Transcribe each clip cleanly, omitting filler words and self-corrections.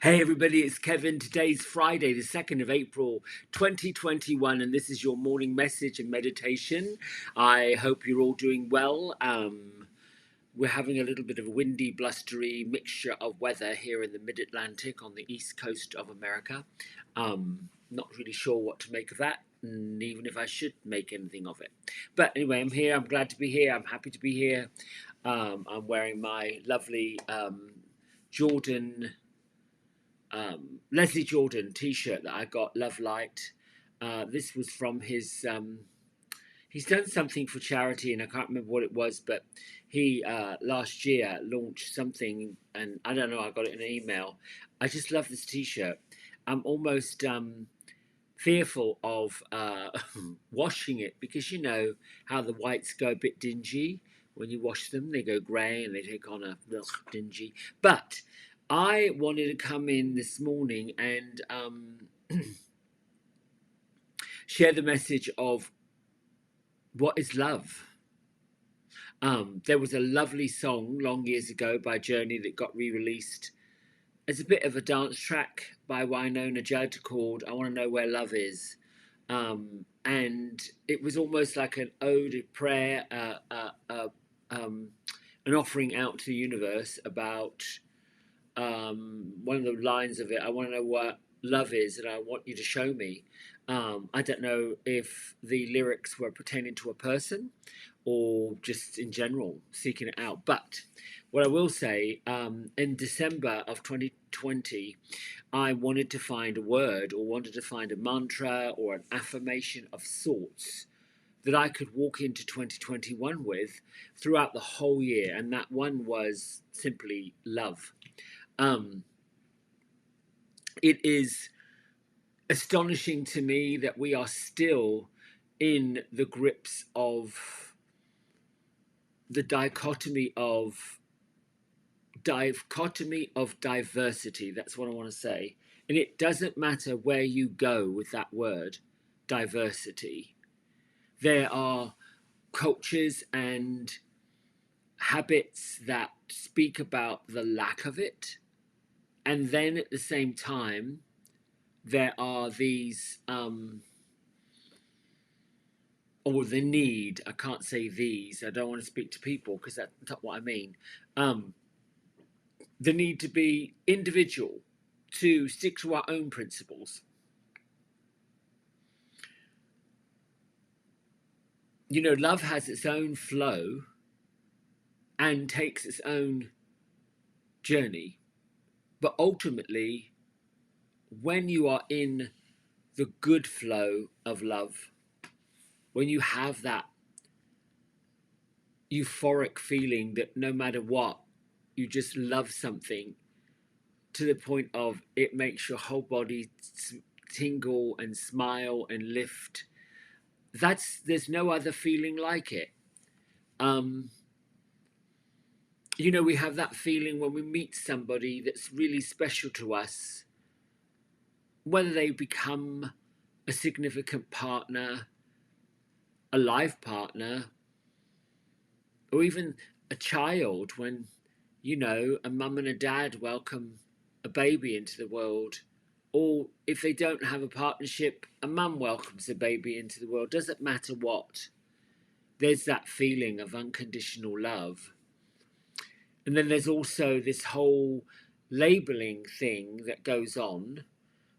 Hey everybody, it's Kevin. Today's Friday, the 2nd of April, 2021, and this is your morning message and meditation. I hope you're all doing well. We're having a little bit of a windy, blustery mixture of weather here in the mid-Atlantic on the east coast of America. Not really sure what to make of that, and even if I should make anything of it. But anyway, I'm here. I'm glad to be here. I'm happy to be here. I'm wearing my lovely Jordan Leslie Jordan t-shirt that I got, Love Light. This was from his he's done something for charity and I can't remember what it was, but he last year launched something and I don't know, I got it in an email. I just love this t-shirt. I'm almost fearful of washing it because you know how the whites go a bit dingy when you wash them. They go grey and they take on a dingy. But I wanted to come in this morning and share the message of what is love. There was a lovely song long years ago by Journey that got re-released as a bit of a dance track by Wynonna Judd called I Want to Know Where Love Is. And it was almost like an ode, a prayer, an offering out to the universe about one of the lines of it. I want to know what love is and I want you to show me. I don't know if the lyrics were pertaining to a person or just in general seeking it out. But what I will say, in December of 2020, I wanted to find a word or wanted to find a mantra or an affirmation of sorts that I could walk into 2021 with throughout the whole year. And that one was simply love. It is astonishing to me that we are still in the grips of the dichotomy of diversity. That's what I want to say. And it doesn't matter where you go with that word, diversity. There are cultures and habits that speak about the lack of it. And then at the same time, there are these, or the need, I can't say these, I don't want to speak to people because that's not what I mean. The need to be individual, to stick to our own principles. You know, love has its own flow and takes its own journey. But ultimately, when you are in the good flow of love, when you have that euphoric feeling that no matter what, you just love something to the point of it makes your whole body tingle and smile and lift. There's no other feeling like it. You know, we have that feeling when we meet somebody that's really special to us, whether they become a significant partner, a life partner, or even a child, when, you know, a mum and a dad welcome a baby into the world. Or if they don't have a partnership, a mum welcomes a baby into the world. Doesn't matter what. There's that feeling of unconditional love. And then there's also this whole labeling thing that goes on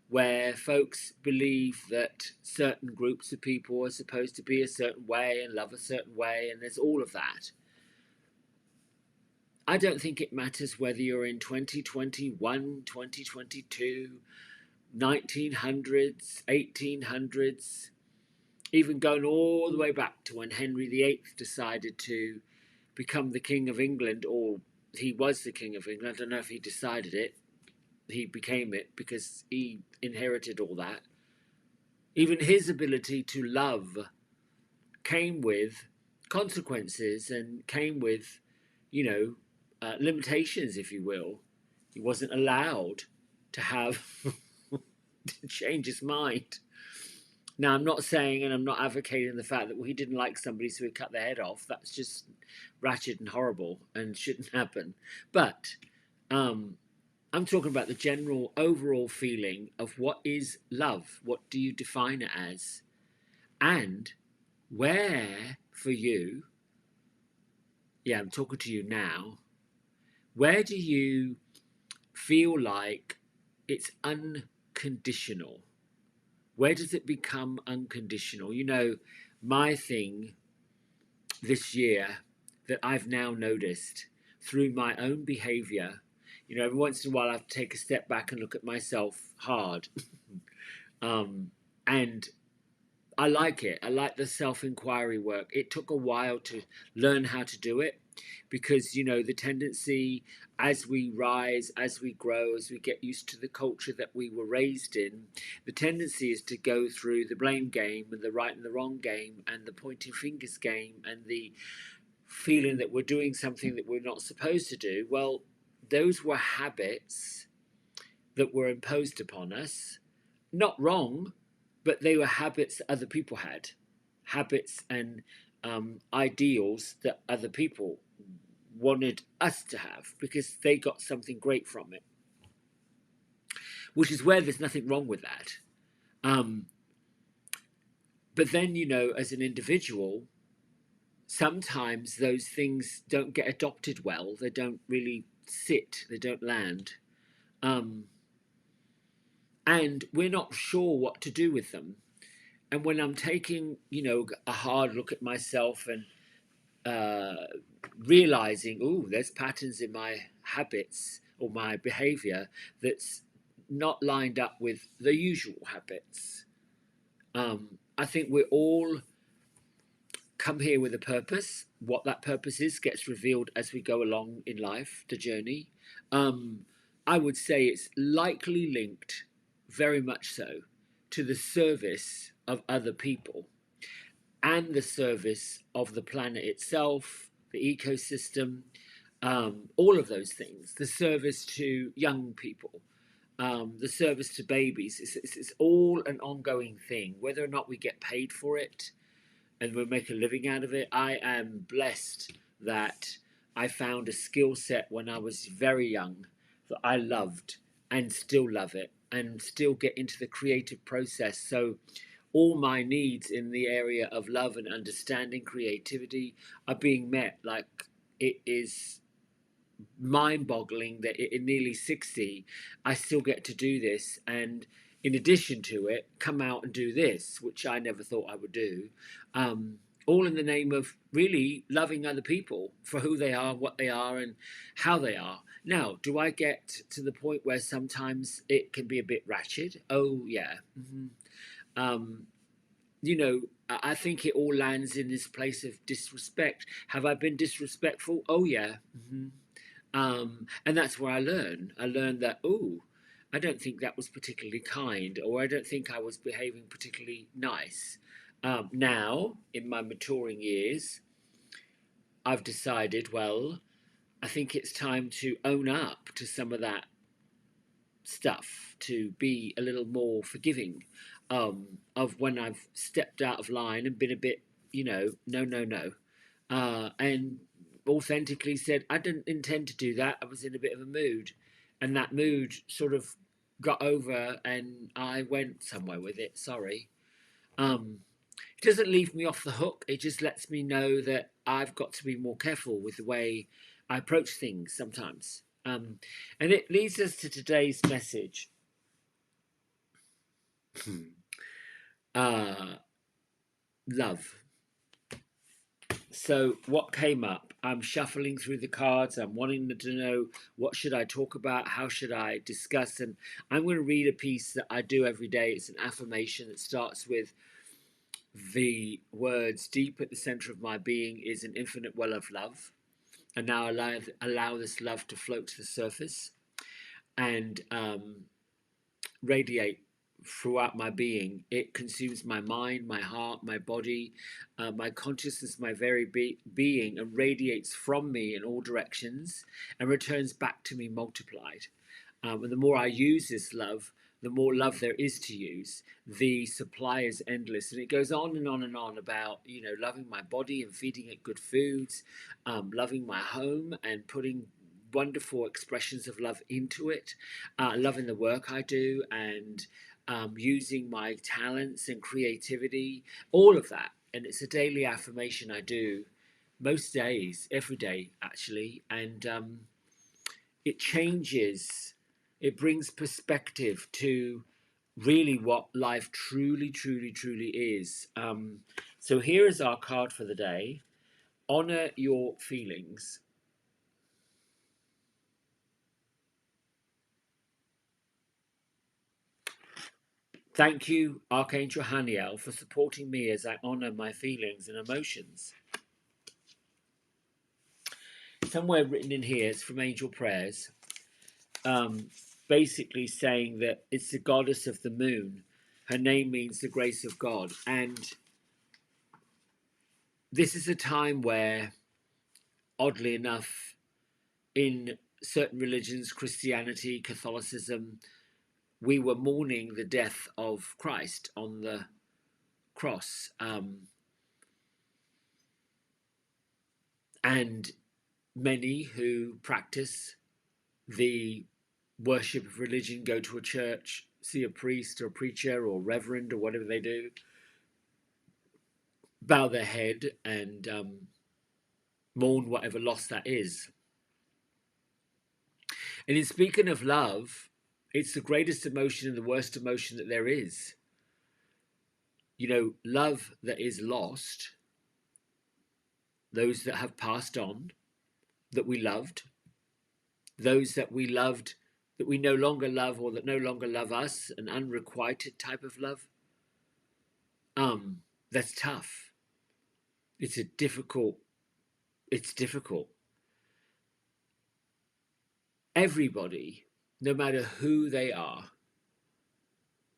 where folks believe that certain groups of people are supposed to be a certain way and love a certain way, and there's all of that. I don't think it matters whether you're in 2021, 2022, 1900s, 1800s, even going all the way back to when Henry VIII decided to become the King of England, or he was the King of England. I don't know if he decided it. He became it because he inherited all that. Even his ability to love came with consequences and came with, you know, limitations, if you will. He wasn't allowed to have to change his mind. Now, I'm not saying and I'm not advocating the fact that he didn't like somebody, so he cut their head off. That's just ratchet and horrible and shouldn't happen. But I'm talking about the general overall feeling of what is love? What do you define it as? And where for you, yeah, I'm talking to you now, where do you feel like it's unconditional? Where does it become unconditional? You know, my thing this year that I've now noticed through my own behavior, you know, every once in a while I have to take a step back and look at myself hard. And I like it. I like the self inquiry work. It took a while to learn how to do it because, you know, the tendency as we rise, as we grow, as we get used to the culture that we were raised in, the tendency is to go through the blame game and the right and the wrong game and the pointing fingers game and the feeling that we're doing something that we're not supposed to do. Well, those were habits that were imposed upon us. Not wrong, but they were habits that other people had, habits and ideals that other people wanted us to have because they got something great from it, which is where there's nothing wrong with that. Um, but then, you know, as an individual, sometimes those things don't get adopted well. They don't really sit, they don't land. Um, and we're not sure what to do with them. And when I'm taking, you know, a hard look at myself and uh, realizing, oh, there's patterns in my habits or my behavior that's not lined up with the usual habits. I think we all come here with a purpose. What that purpose is gets revealed as we go along in life, the journey. Um, I would say it's likely linked, very much so, to the service of other people and the service of the planet itself, the ecosystem, all of those things, the service to young people, the service to babies. It's all an ongoing thing, whether or not we get paid for it and we make a living out of it. I am blessed that I found a skill set when I was very young that I loved and still love it and still get into the creative process. So all my needs in the area of love and understanding creativity are being met. Like, it is mind boggling that in nearly 60 I still get to do this, and in addition to it come out and do this, which I never thought I would do, all in the name of really loving other people for who they are, what they are, and how they are. Now, do I get to the point where sometimes it can be a bit ratchet? Oh yeah. um, you know, I think it all lands in this place of disrespect. Have I been disrespectful? Oh yeah. And that's where I learn. I learned that, oh, I don't think that was particularly kind, or I don't think I was behaving particularly nice. Now, in my maturing years, I've decided, well, I think it's time to own up to some of that stuff, to be a little more forgiving of when I've stepped out of line and been a bit, you know, no, no, no. And authentically said, I didn't intend to do that. I was in a bit of a mood. And that mood sort of got over and I went somewhere with it. Sorry. Um, it doesn't leave me off the hook. It just lets me know that I've got to be more careful with the way I approach things sometimes. And it leads us to today's message. uh, Love. So what came up? I'm shuffling through the cards. I'm wanting to know, what should I talk about? How should I discuss? And I'm going to read a piece that I do every day. It's an affirmation that starts with the words, deep at the center of my being is an infinite well of love. And now allow this love to float to the surface and radiate throughout my being. It consumes my mind, my heart, my body, my consciousness, my very being, and radiates from me in all directions and returns back to me multiplied. And the more I use this love, the more love there is to use. The supply is endless, and it goes on and on and on about, you know, loving my body and feeding it good foods, loving my home and putting wonderful expressions of love into it, loving the work I do, and using my talents and creativity, all of that. And it's a daily affirmation I do most days, every day actually, and it changes, it brings perspective to really what life truly, truly, truly is. So here is our card for the day. Honor your feelings. Thank you, Archangel Haniel, for supporting me as I honor my feelings and emotions. Somewhere written in here, it's from Angel Prayers, basically saying that it's the goddess of the moon. Her name means the grace of God. And this is a time where, oddly enough, in certain religions, Christianity, Catholicism, we were mourning the death of Christ on the cross. And many who practice the worship of religion, go to a church, see a priest or a preacher or reverend or whatever they do, bow their head and mourn whatever loss that is. And in speaking of love, it's the greatest emotion and the worst emotion that there is. You know, love that is lost, those that have passed on, that we loved, those that we loved that we no longer love or that no longer love us, an unrequited type of love. That's tough. It's difficult. Everybody, no matter who they are,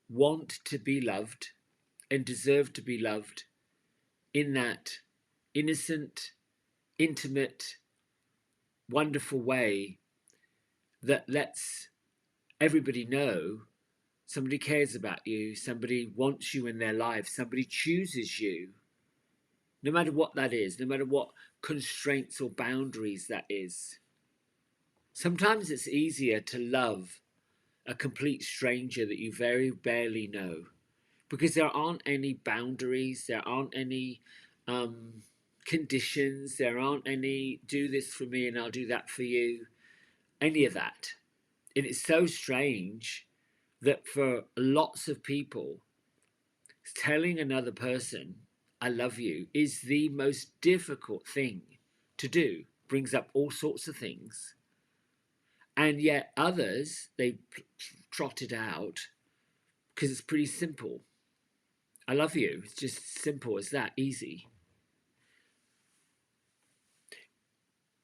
want to be loved and deserve to be loved in that innocent, intimate, wonderful way that lets everybody know somebody cares about you, somebody wants you in their life, somebody chooses you, no matter what that is, no matter what constraints or boundaries that is. Sometimes it's easier to love a complete stranger that you very barely know because there aren't any boundaries, there aren't any conditions, there aren't any do this for me and I'll do that for you, any of that. And it's so strange that for lots of people, telling another person I love you is the most difficult thing to do. Brings up all sorts of things. And yet others, they trot it out because it's pretty simple. I love you. It's just simple as that, easy.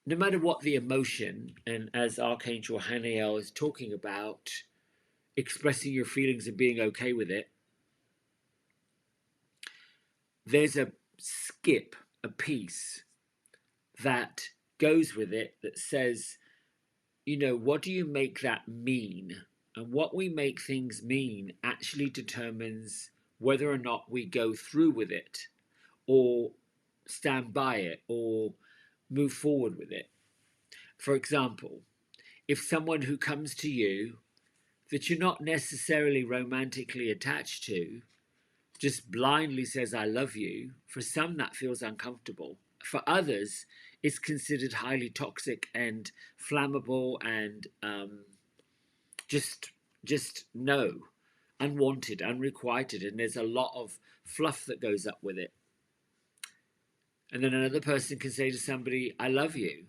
No matter what the emotion, and as Archangel Haniel is talking about, expressing your feelings and being okay with it, there's a skip, a piece that goes with it that says, you know, what do you make that mean? And what we make things mean actually determines whether or not we go through with it or stand by it or move forward with it. For example, if someone who comes to you that you're not necessarily romantically attached to just blindly says, I love you, for some that feels uncomfortable. For others, it's considered highly toxic and flammable and just no, unwanted, unrequited, and there's a lot of fluff that goes up with it. And then another person can say to somebody, I love you.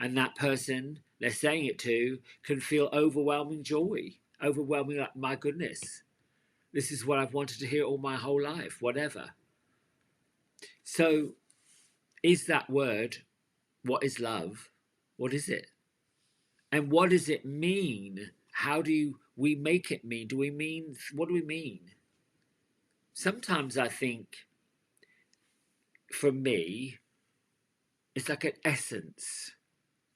And that person they're saying it to can feel overwhelming joy, overwhelming, like, my goodness, this is what I've wanted to hear all my whole life, whatever. So is that word, what is love? What is it? And what does it mean? How do we make it mean? Do we mean, what do we mean? Sometimes I think, for me, it's like an essence,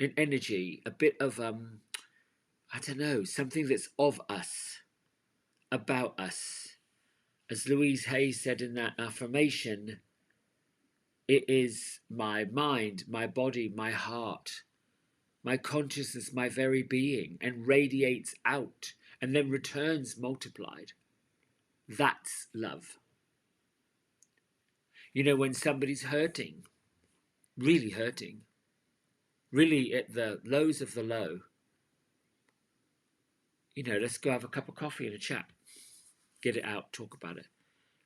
an energy, a bit of, I don't know, something that's of us, about us. As Louise Hay said in that affirmation, it is my mind, my body, my heart, my consciousness, my very being, and radiates out and then returns multiplied. That's love. You know, when somebody's hurting, really hurting, really at the lows of the low, you know, let's go have a cup of coffee and a chat. Get it out, talk about it.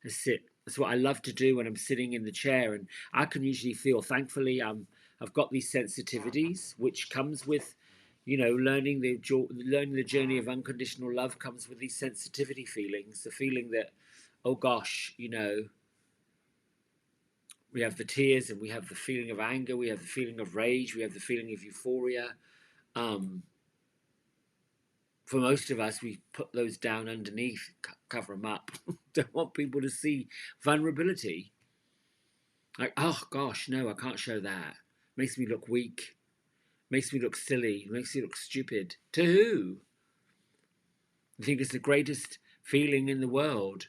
Let's sit. That's what I love to do when I'm sitting in the chair, and I can usually feel. Thankfully, I've got these sensitivities, which comes with, you know, learning the journey of unconditional love comes with these sensitivity feelings. The feeling that, oh gosh, you know, we have the tears and we have the feeling of anger, we have the feeling of rage, we have the feeling of euphoria. Um, for most of us, we put those down underneath, cover them up. Don't want people to see vulnerability. Like, oh gosh, no, I can't show that. Makes me look weak. Makes me look silly. Makes me look stupid. To who? I think it's the greatest feeling in the world.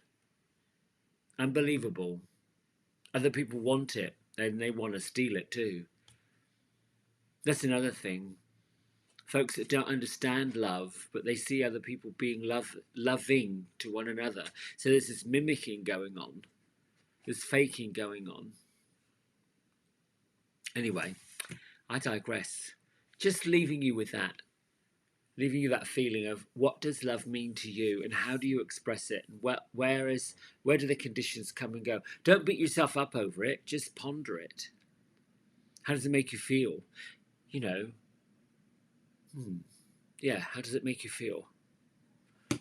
Unbelievable. Other people want it, and they want to steal it too. That's another thing. Folks that don't understand love, but they see other people being loving to one another. So there's this mimicking going on. There's faking going on. Anyway, I digress. Just leaving you with that. Leaving you that feeling of what does love mean to you and how do you express it, and where do the conditions come and go. Don't beat yourself up over it, just ponder it. How does it make you feel? You know, yeah, how does it make you feel?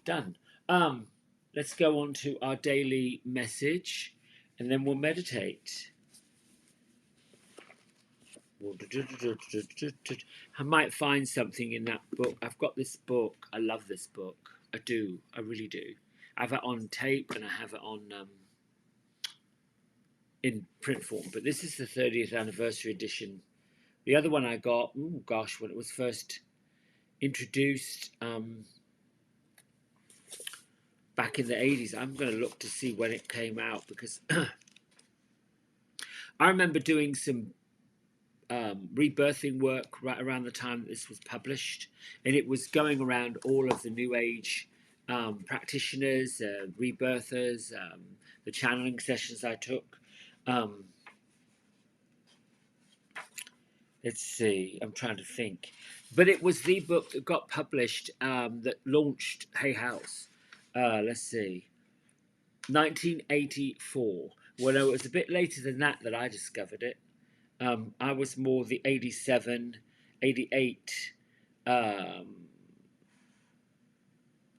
Done. Let's go on to our daily message and then we'll meditate. I might find something in that book. I've got this book. I love this book. I do. I really do. I have it on tape and I have it on in print form. But this is the 30th anniversary edition. The other one I got, oh gosh, when it was first introduced back in the 80s. I'm going to look to see when it came out because I remember doing some rebirthing work right around the time that this was published, and it was going around all of the New Age practitioners, rebirthers, the channeling sessions I took. Let's see, I'm trying to think, but it was the book that got published that launched Hay House. Let's see, 1984. Well, no, it was a bit later than that I discovered it. I was more the 87, 88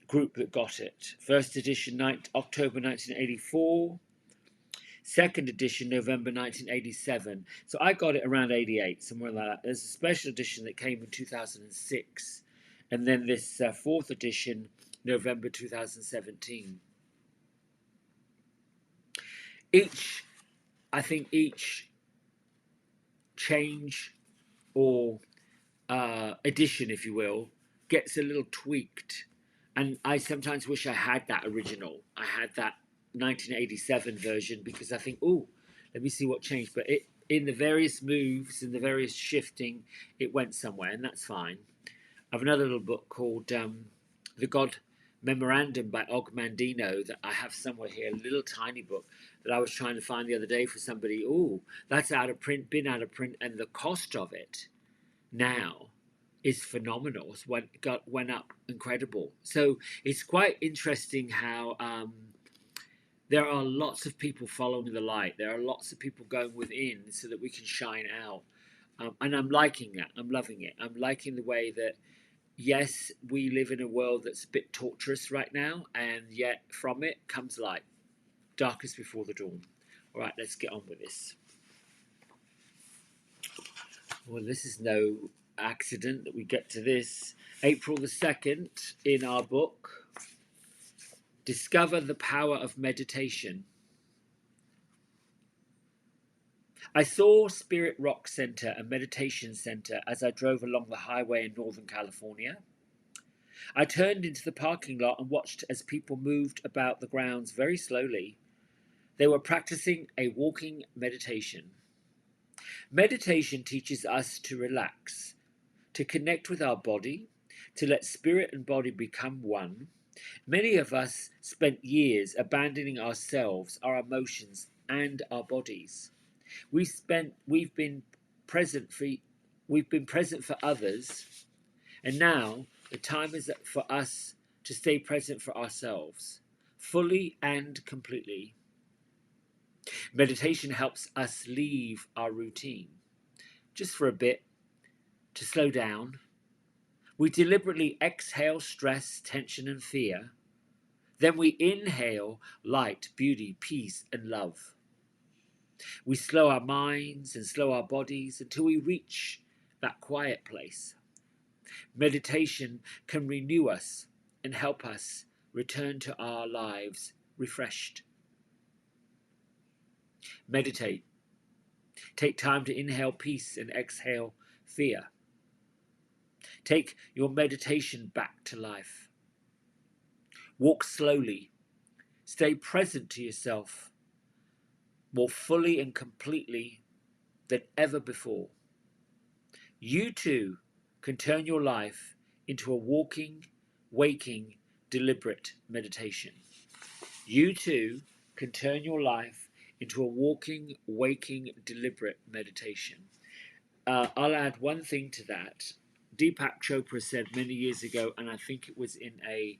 group that got it. First edition, October 1984. Second edition, November 1987. So I got it around 88, somewhere like that. There's a special edition that came in 2006. And then this fourth edition, November 2017. I think each change or edition, if you will, gets a little tweaked. And I sometimes wish I had that original. I had that 1987 version because I think, oh, let me see what changed. But it, in the various moves, in the various shifting, it went somewhere, and that's fine. I have another little book called The God Memorandum by Og Mandino that I have somewhere here, a little tiny book that I was trying to find the other day for somebody. Oh, that's out of print, been out of print, and the cost of it now is phenomenal. It's went up incredible. So it's quite interesting how there are lots of people following the light. There are lots of people going within so that we can shine out. And I'm liking that. I'm loving it. I'm liking the way that, yes, we live in a world that's a bit torturous right now, and yet from it comes light. Darkest before the dawn. All right, let's get on with this. Well, this is no accident that we get to this. April the 2nd in our book, Discover the Power of Meditation. I saw Spirit Rock Center, a meditation center, as I drove along the highway in Northern California. I turned into the parking lot and watched as people moved about the grounds very slowly. They were practicing a walking meditation. Meditation teaches us to relax, to connect with our body, to let spirit and body become one. Many of us spent years abandoning ourselves, our emotions, and our bodies. We've been present for we've been present for others, and now the time is for us to stay present for ourselves, fully and completely. Meditation helps us leave our routine just for a bit to slow down. We deliberately exhale stress, tension, and fear. Then we inhale light, beauty, peace, and love. We slow our minds and slow our bodies until we reach that quiet place. Meditation can renew us and help us return to our lives refreshed. Meditate. Take time to inhale peace and exhale fear. Take your meditation back to life. Walk slowly. Stay present to yourself more fully and completely than ever before. You too can turn your life into a walking, waking, deliberate meditation. You too can turn your life into a walking, waking, deliberate meditation. I'll add one thing to that. Deepak Chopra said many years ago, and I think it was in a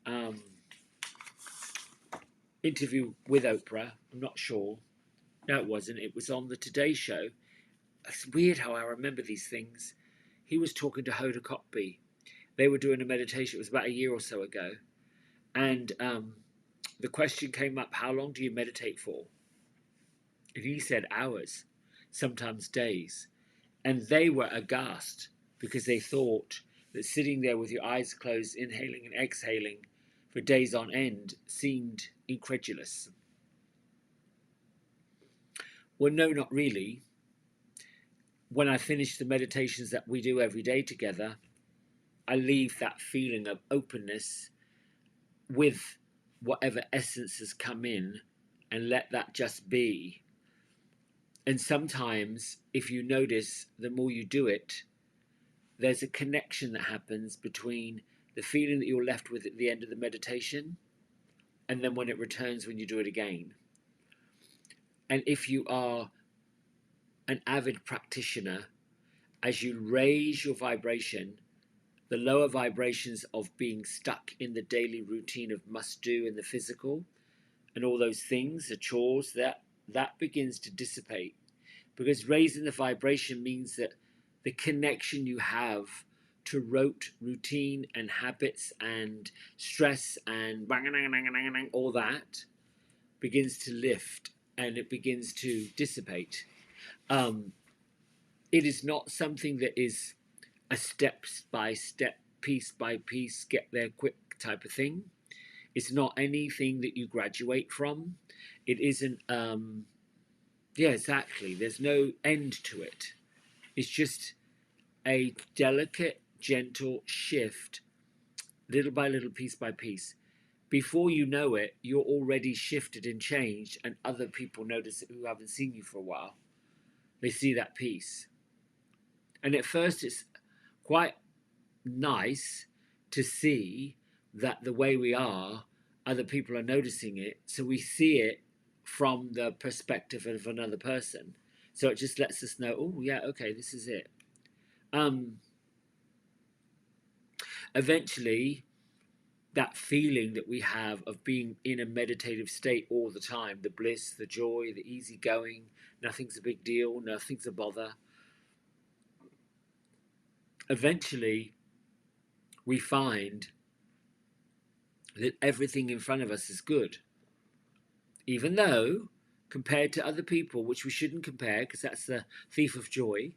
um, interview with Oprah. I'm not sure. No, it wasn't. It was on the Today Show. It's weird how I remember these things. He was talking to Hoda Kotb. They were doing a meditation. It was about a year or so ago, and the question came up: how long do you meditate for? And he said hours, sometimes days. And they were aghast because they thought that sitting there with your eyes closed, inhaling and exhaling for days on end seemed incredulous. Well, no, not really. When I finish the meditations that we do every day together, I leave that feeling of openness with whatever essence has come in and let that just be. And sometimes, if you notice, the more you do it, there's a connection that happens between the feeling that you're left with at the end of the meditation and then when it returns when you do it again. And if you are an avid practitioner, as you raise your vibration, the lower vibrations of being stuck in the daily routine of must do in the physical and all those things, the chores, that begins to dissipate. Because raising the vibration means that the connection you have to rote routine and habits and stress and all that begins to lift and it begins to dissipate. It is not something that is a step by step, piece by piece, get there quick type of thing. It's not anything that you graduate from. It isn't, yeah, exactly. There's no end to it. It's just a delicate, gentle shift, little by little, piece by piece. Before you know it, you're already shifted and changed, and other people notice it who haven't seen you for a while. They see that piece. And at first, it's quite nice to see that the way we are, other people are noticing it. So we see it from the perspective of another person. So it just lets us know, oh, yeah, okay, this is it. Eventually, that feeling that we have of being in a meditative state all the time, the bliss, the joy, the easygoing, nothing's a big deal, nothing's a bother. Eventually, we find that everything in front of us is good. Even though, compared to other people, which we shouldn't compare because that's the thief of joy,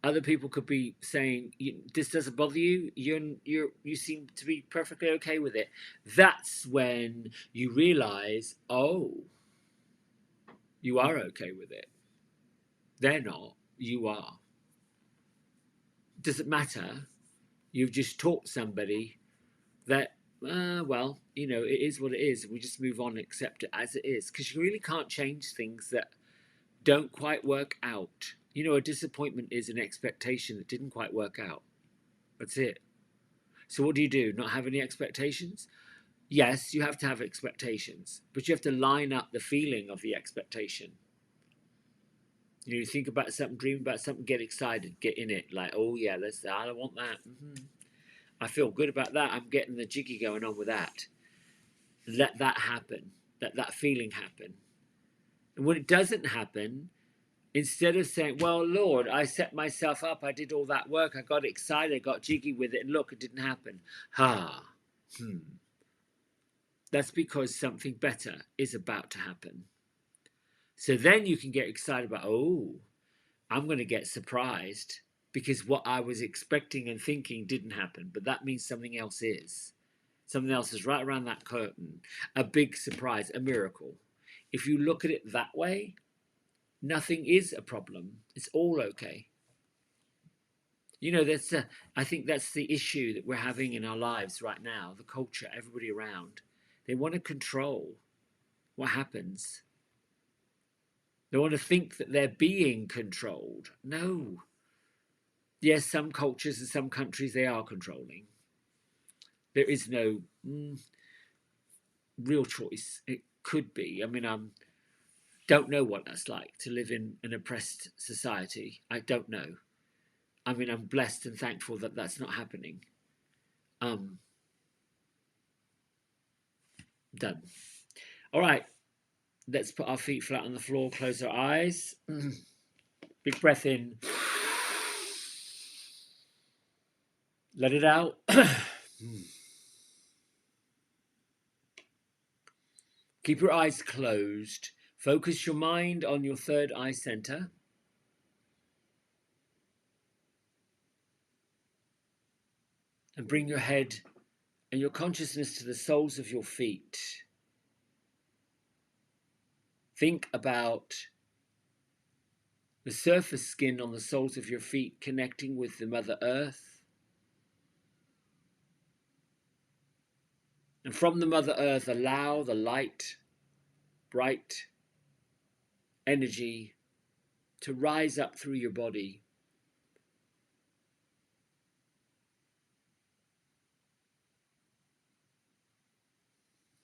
other people could be saying, this doesn't bother you, you seem to be perfectly okay with it. That's when you realize, oh, you are okay with it. They're not, you are. Does it matter? You've just taught somebody that, well, it is what it is. We just move on and accept it as it is. Because you really can't change things that don't quite work out. You know, a disappointment is an expectation that didn't quite work out. That's it. So what do? Not have any expectations? Yes, you have to have expectations, but you have to line up the feeling of the expectation. You know, you think about something, dream about something, get excited, get in it. Like, oh yeah, I want that. I feel good about that. I'm getting the jiggy going on with that. Let that happen. Let that feeling happen. And when it doesn't happen, instead of saying, well, Lord, I set myself up, I did all that work, I got excited, I got jiggy with it, and look, it didn't happen. That's because something better is about to happen. So then you can get excited about, oh, I'm going to get surprised because what I was expecting and thinking didn't happen, but that means something else is. Something else is right around that curtain. A big surprise, a miracle. If you look at it that way, nothing is a problem. It's all okay. You know, I think that's the issue that we're having in our lives right now. The culture, everybody around, they want to control what happens. They want to think that they're being controlled. No. Yes, some cultures and some countries, they are controlling. There is no real choice. It could be. I mean, I don't know what that's like to live in an oppressed society. I don't know. I mean, I'm blessed and thankful that that's not happening. Done. All right. Let's put our feet flat on the floor, close our eyes. Big breath in. Let it out. Keep your eyes closed. Focus your mind on your third eye center. And bring your head and your consciousness to the soles of your feet. Think about the surface skin on the soles of your feet connecting with the Mother Earth. And from the Mother Earth, allow the light, bright energy to rise up through your body.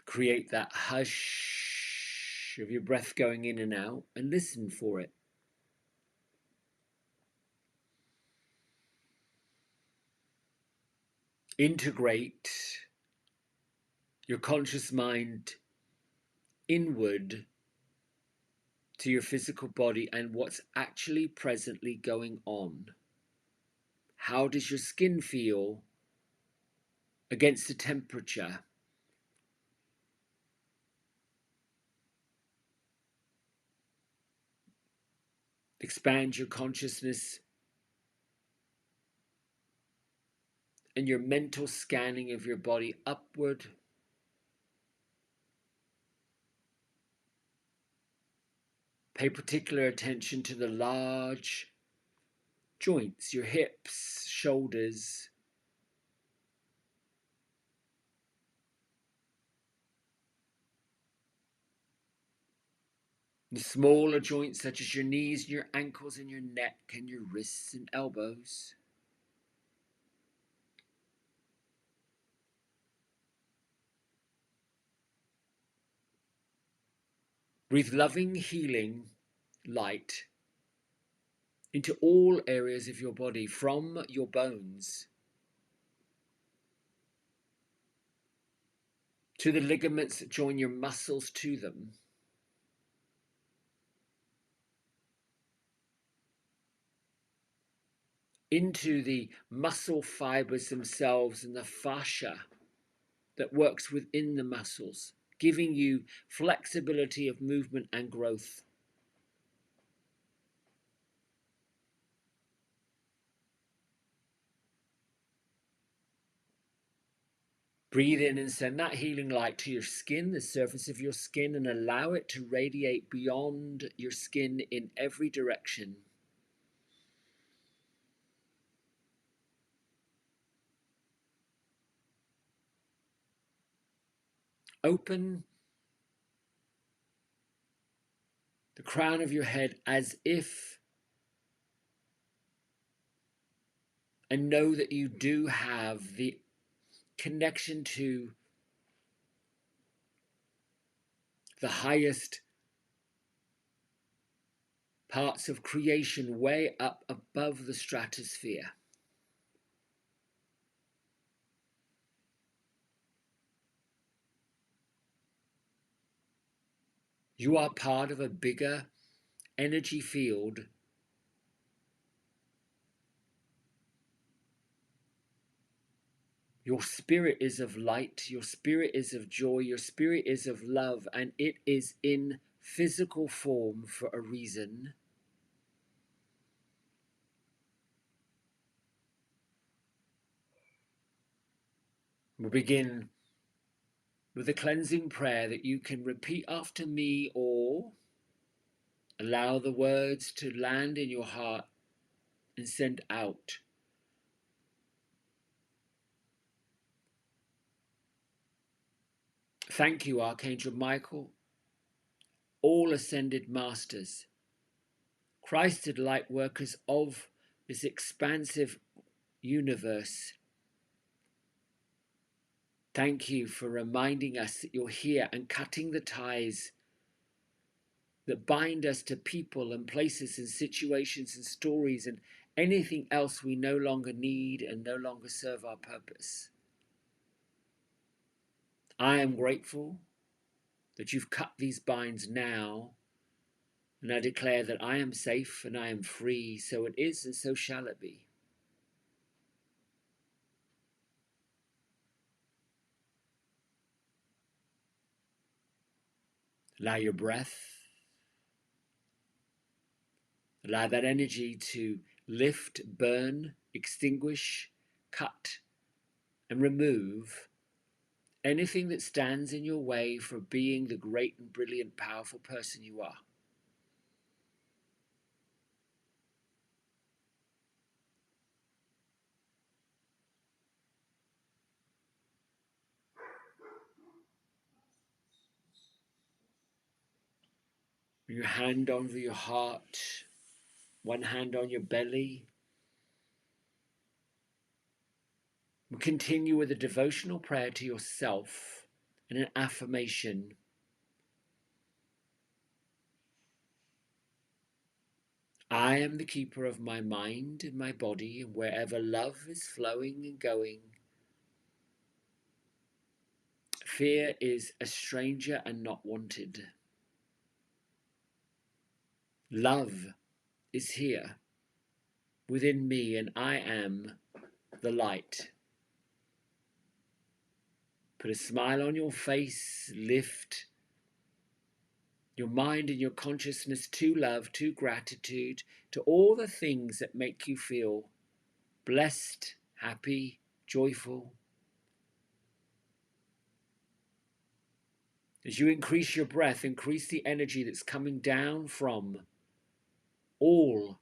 Create that hush of your breath going in and out, and listen for it. Integrate your conscious mind inward to your physical body and what's actually presently going on. How does your skin feel against the temperature? Expand your consciousness and your mental scanning of your body upward. Pay particular attention to the large joints, your hips, shoulders, the smaller joints such as your knees and your ankles and your neck and your wrists and elbows. Breathe loving, healing light into all areas of your body, from your bones to the ligaments that join your muscles to them, into the muscle fibers themselves and the fascia that works within the muscles, giving you flexibility of movement and growth. Breathe in and send that healing light to your skin, the surface of your skin, and allow it to radiate beyond your skin in every direction. Open the crown of your head as if and know that you do have the connection to the highest parts of creation way up above the stratosphere. You are part of a bigger energy field. Your spirit is of light, your spirit is of joy, your spirit is of love, and it is in physical form for a reason. We'll begin with a cleansing prayer that you can repeat after me, or allow the words to land in your heart and send out. Thank you, Archangel Michael, all ascended masters, Christed light workers of this expansive universe. Thank you for reminding us that you're here and cutting the ties that bind us to people and places and situations and stories and anything else we no longer need and no longer serve our purpose. I am grateful that you've cut these binds now, and I declare that I am safe and I am free. So it is, and so shall it be. Allow your breath, allow that energy to lift, burn, extinguish, cut, and remove anything that stands in your way for being the great and brilliant, powerful person you are. Your hand over your heart, one hand on your belly. We continue with a devotional prayer to yourself and an affirmation. I am the keeper of my mind and my body, and wherever love is flowing and going, fear is a stranger and not wanted. Love is here within me, and I am the light. Put a smile on your face, lift your mind and your consciousness to love, to gratitude, to all the things that make you feel blessed, happy, joyful. As you increase your breath, increase the energy that's coming down from all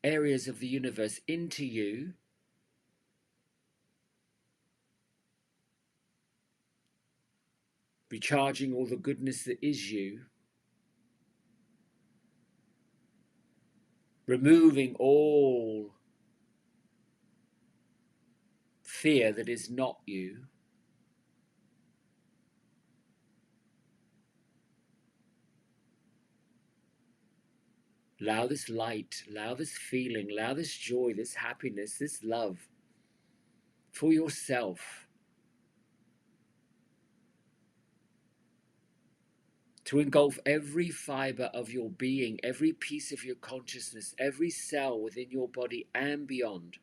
areas of the universe into you. Recharging all the goodness that is you. Removing all fear that is not you. Allow this light, allow this feeling, allow this joy, this happiness, this love for yourself to engulf every fiber of your being, every piece of your consciousness, every cell within your body and beyond.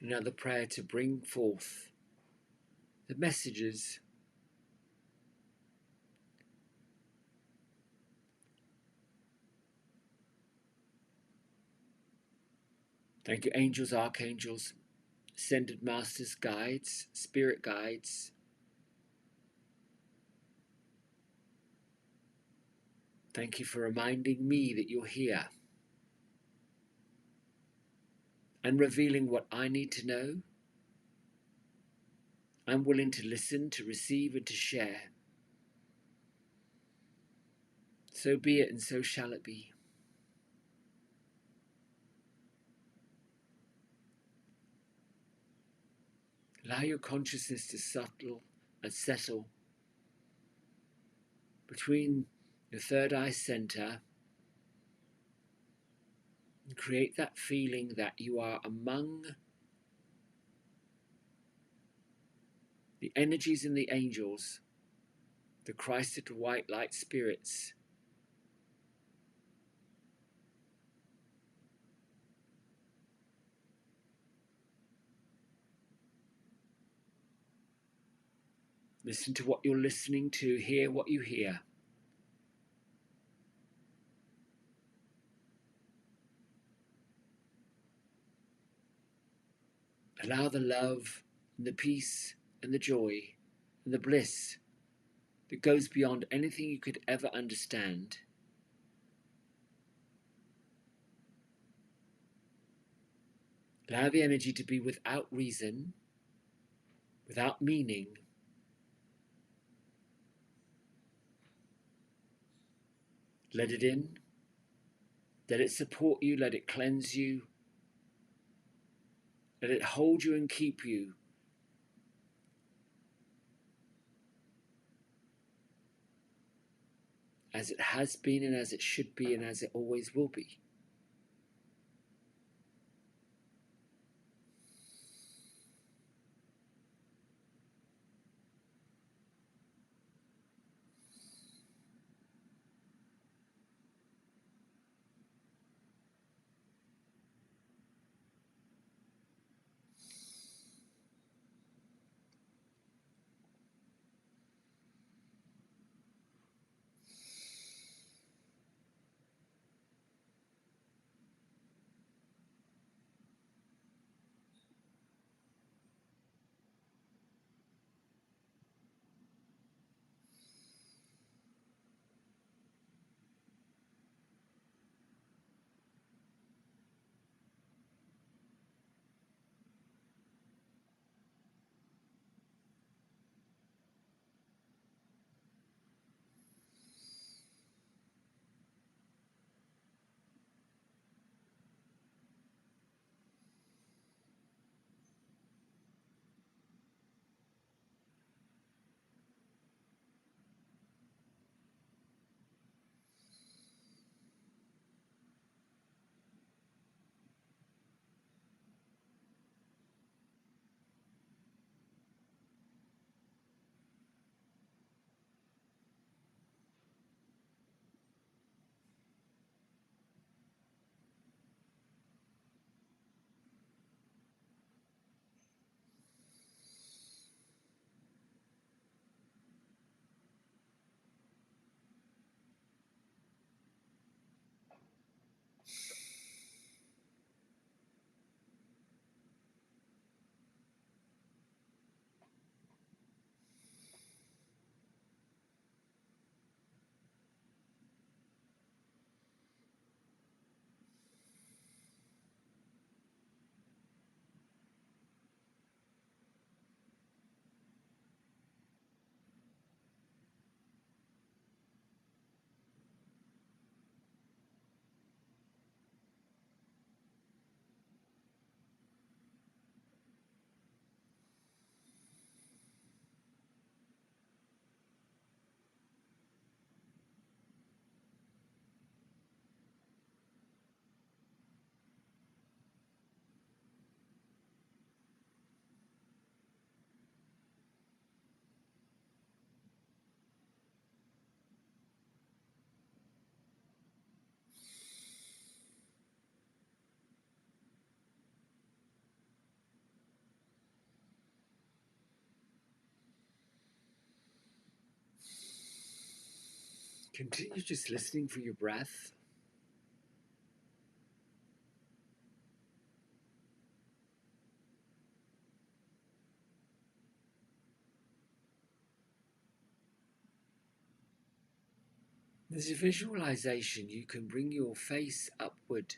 Another prayer to bring forth the messages thank you, angels, archangels, ascended masters, guides, spirit guides. Thank you for reminding me that you're here and revealing what I need to know. I'm willing to listen, to receive, and to share. So be it, and so shall it be. Allow your consciousness to settle between your third eye center and create that feeling that you are among the energies and the angels, the Christed white light spirits. Listen to what you're listening to, hear what you hear. Allow the love and the peace and the joy and the bliss that goes beyond anything you could ever understand. Allow the energy to be without reason, without meaning. Let it in. Let it support you. Let it cleanse you. Let it hold you and keep you. As it has been and as it should be and as it always will be. Continue just listening for your breath. There's a visualization. You can bring your face upward.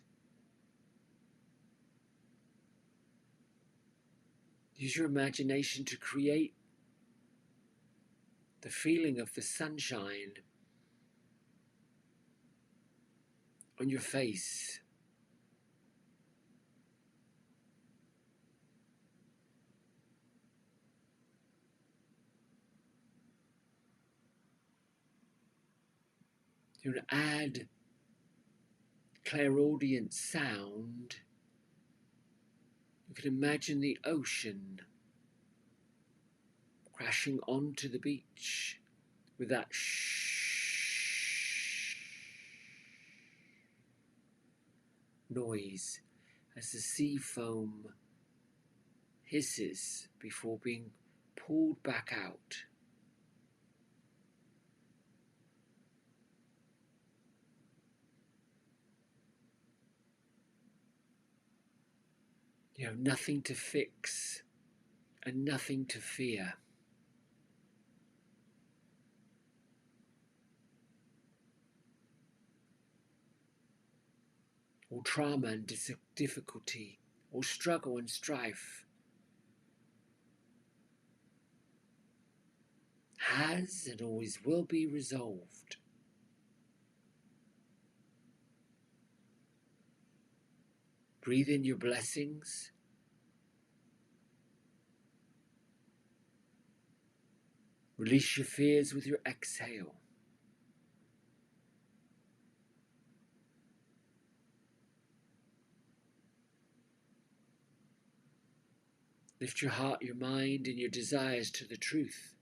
Use your imagination to create the feeling of the sunshine on your face. You want to add clairaudient sound. You can imagine the ocean crashing onto the beach with that shh noise as the sea foam hisses before being pulled back out. You have nothing to fix and nothing to fear. All trauma and difficulty, all struggle and strife has and always will be resolved. Breathe in your blessings. Release your fears with your exhale. Lift your heart, your mind, and your desires to the truth.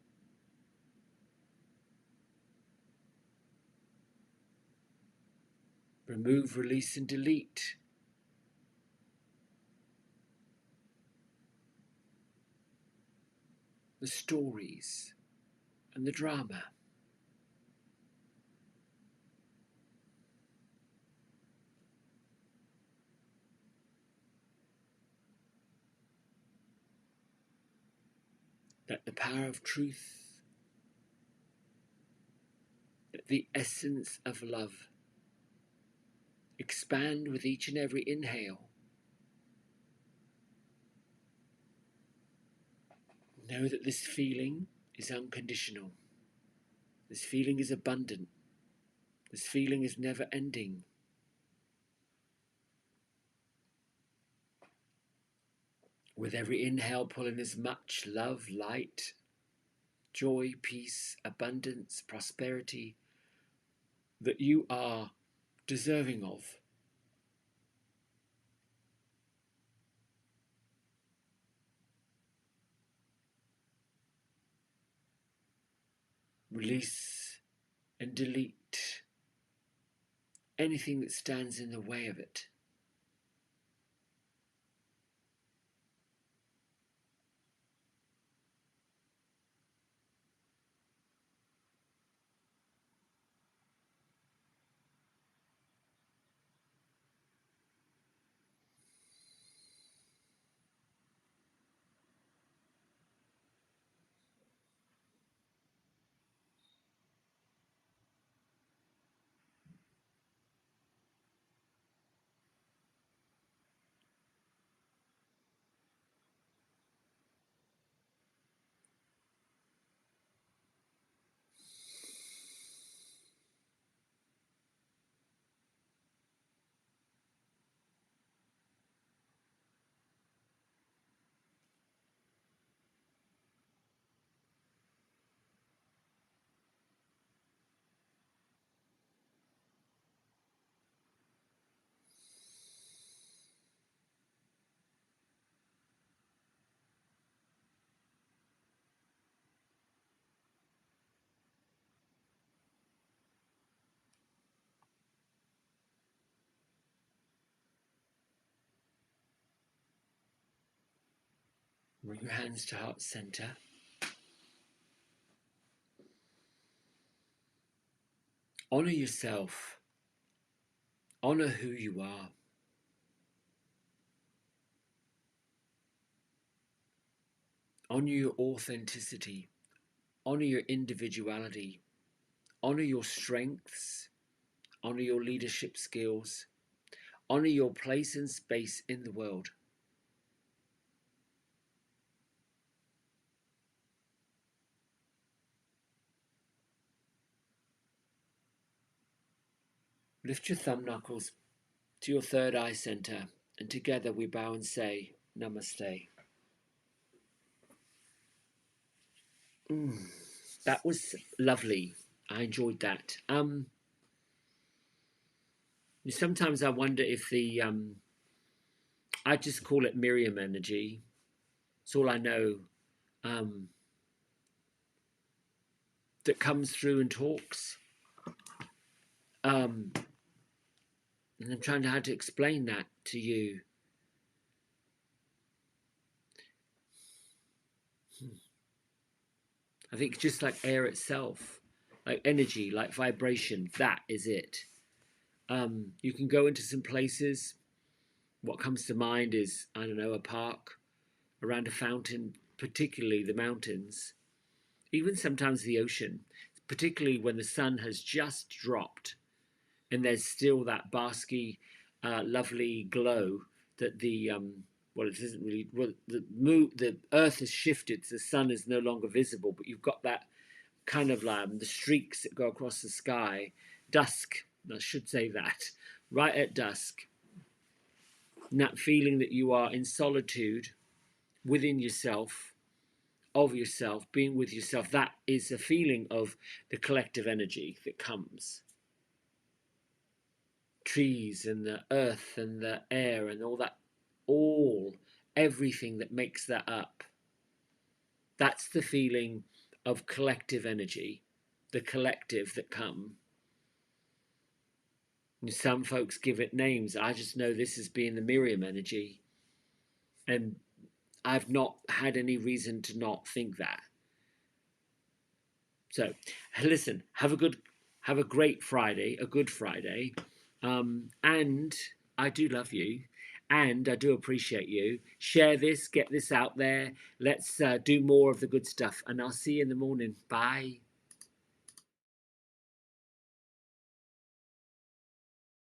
Remove, release, and delete the stories and the drama. Let the power of truth, let the essence of love expand with each and every inhale. Know that this feeling is unconditional. This feeling is abundant. This feeling is never ending. With every inhale, pull in as much love, light, joy, peace, abundance, prosperity that you are deserving of. Release and delete anything that stands in the way of it. Bring your hands to heart center. Honor yourself. Honor who you are. Honor your authenticity. Honor your individuality. Honor your strengths, honor your leadership skills, honor your place and space in the world. Lift your thumb knuckles to your third eye center, and together we bow and say, Namaste. That was lovely. I enjoyed that. Sometimes I wonder if I just call it Miriam energy. It's all I know. That comes through and talks. And I'm trying to how to explain that to you. I think just like air itself, like energy, like vibration, that is it. You can go into some places. What comes to mind is, I don't know, a park, around a fountain, particularly the mountains, even sometimes the ocean, particularly when the sun has just dropped and there's still that basky, lovely glow that well, it isn't really. Well, the Earth has shifted, so the sun is no longer visible, but you've got that kind of the streaks that go across the sky, dusk. I should say that, right at dusk. And that feeling that you are in solitude within yourself, of yourself, being with yourself. That is a feeling of the collective energy that comes. Trees and the earth and the air and all that, everything that makes that up. That's the feeling of collective energy, the collective that come. And some folks give it names. I just know this as being the Miriam energy. And I've not had any reason to not think that. So listen, have a great Friday, a good Friday. And I do love you, and I do appreciate you. Share this, get this out there. Let's do more of the good stuff, and I'll see you in the morning. Bye.